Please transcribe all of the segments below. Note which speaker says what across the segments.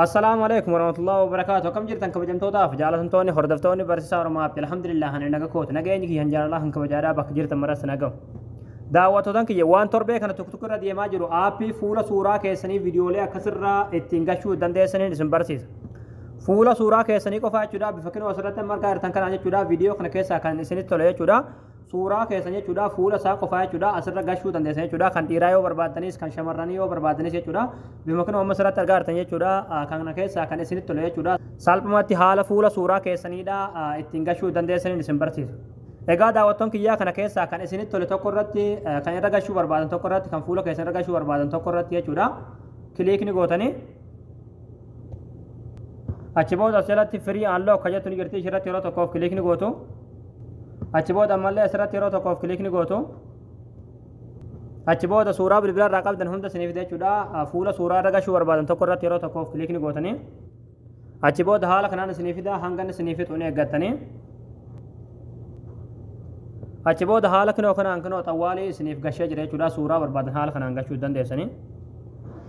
Speaker 1: السلام عليكم ورحمة الله وبركاته. كم جرتن كبجمتوتا فجالة توني هردفتوني برسا ورما الحمد لله هن نجا كوت نجا إنك هنجار الله هنك بجارا بك جرت مرة نجا دعوتهم كي يوان تربية كانت تكتكر دي ما جرو آبي فولا سورة كيسني فيديو ليه كسر اتنجشو دندة سنين ديسمبرسيس فولا سورة كيسني كفا چودا بفكر وسرت مرة كارتن كان عندي چودا فيديو كنا كيسا كان سنين تولي چودا سورة كيسني چودا فولا سا كفا چودا أسر گشو دندة سنين چودا كان تيرايو بربادنيس كان شمرانيو بربادنيس چودا بمكان وما سرت كارتن چودا كان كيسا كان سنين تولي چودا سالپماتي حال فولا سورة كيسني دا اتنجشو دندة سنين ديسمبرسيس egaa daawwattoon kiyyaa kana keessaa kan isinitti tole tokko irratti kan irra gashuu barbaadan tokko irratti kan fuula keessan irra gashuu barbaadan tokko irratti jechuudha kiliikni gootanii achi booda asirratti firii aanloo akka jettu ni jirti irratti yeroo tokkoof kiliikni gootu achi booda ammallee asirratti yeroo tokkoof kiliikni gootu achi booda suuraa bilbila irraa qabdan hunda isiniif jechuudha fuula suuraa irra gashuu barbaadan tokko irratti yeroo tokkoof kiliikni gootanii achi booda haala kanaan isiniif fida hangan isiniif fixu ni eeggattanii achi booda haala kanaan xawwaalee isiniif gashee jira jechuudha suuraa barbaadan haala kanaan gashuu dandeessanii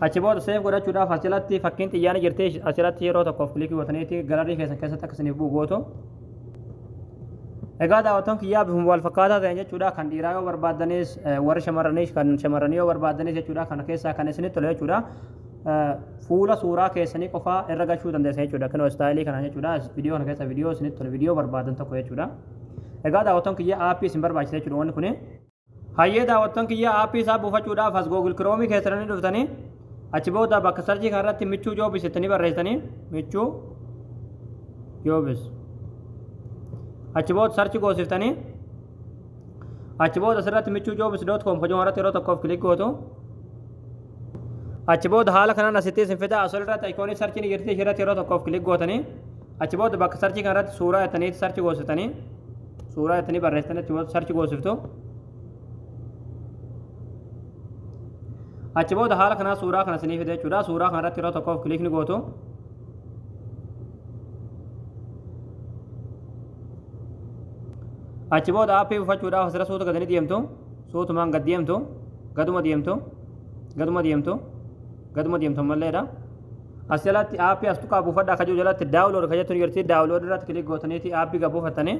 Speaker 1: achi booda seef godhachuudhaaf asirratti fakkiin xiyyaana jirtee asirratti yeroo tokkoof kilikii gootaniiti galarii keessan keessatti akka isiniif bu'u gootu egaa daawwattoon kiyyaa bifuma wal fakkaataa ta'e jechuudha kan dhiiraa yoo barbaadanis warri shamarranii kan shamarranii yoo barbaadanis jechuudha kana keessaa kan isinitti tole jechuudha fuula suuraa keessanii qofaa irra gashuu dandeessa jechuudha kan istaayilii kanaan jechuudha viidiyoo kana keessa viidiyoo isinitti tole viidiyoo barbaadan tokko jechuudha egaa daawwattoon kiyyaa aappii isin barbaachisa jechuudha wanni kun hayyee daawwattoon kiyyaa aappii isaa buufachuudhaaf as Google Chrome keessanii dhuftanii achi booda bakka sarjii kanarratti michuu joobis ittanii barreessanii michuu joobis achi booda sarchi goosiftanii achi booda asirratti michuu joobis.com hojii irratti yeroo tokkoof kilik gootu achi booda haala kanaan asitti isin fida asirratti ikoonii sarchiin jirti irratti yeroo tokkoof kilik gootanii achi booda bakka sarjii kanarratti suuraa ittanii sarchi goosiftanii suuraa ittanii barreessanii achi booda sarchi goosiftu achi booda haala kanaa suuraa kana isiniif fida jechuudha suuraa kanarratti yeroo tokkoof kilikni gootu achi booda aappii buufachuudhaaf asirra suuta gadanii deemtu suutumaan gad deemtu gaduma deemtu malleedha as jalatti aappii as tuqaa buufadhaa akka jiru jalatti daawulood akka jettu jirti daawulood irratti kilik gootaniiti aappii gad buufattanii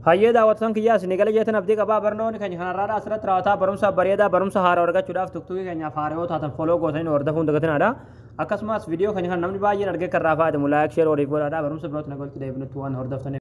Speaker 1: hayyee daawwattoon kiyyaa isin gala jeetan abdii qabaa barnoonni keenya kanarraadha asirratti raawwataa barumsa bareedaa barumsa haaraa argachuudhaaf tuktuqii keenyaaf haaroo taatan foloo gootanii hordofuun dagatinaadha akkasumas viidiyoo keenya kan namni baay'een argee kan raafaa deemu laayik sheer waliif godhaadha barumsa birooti nagalti deebinutti waan hordoftaniif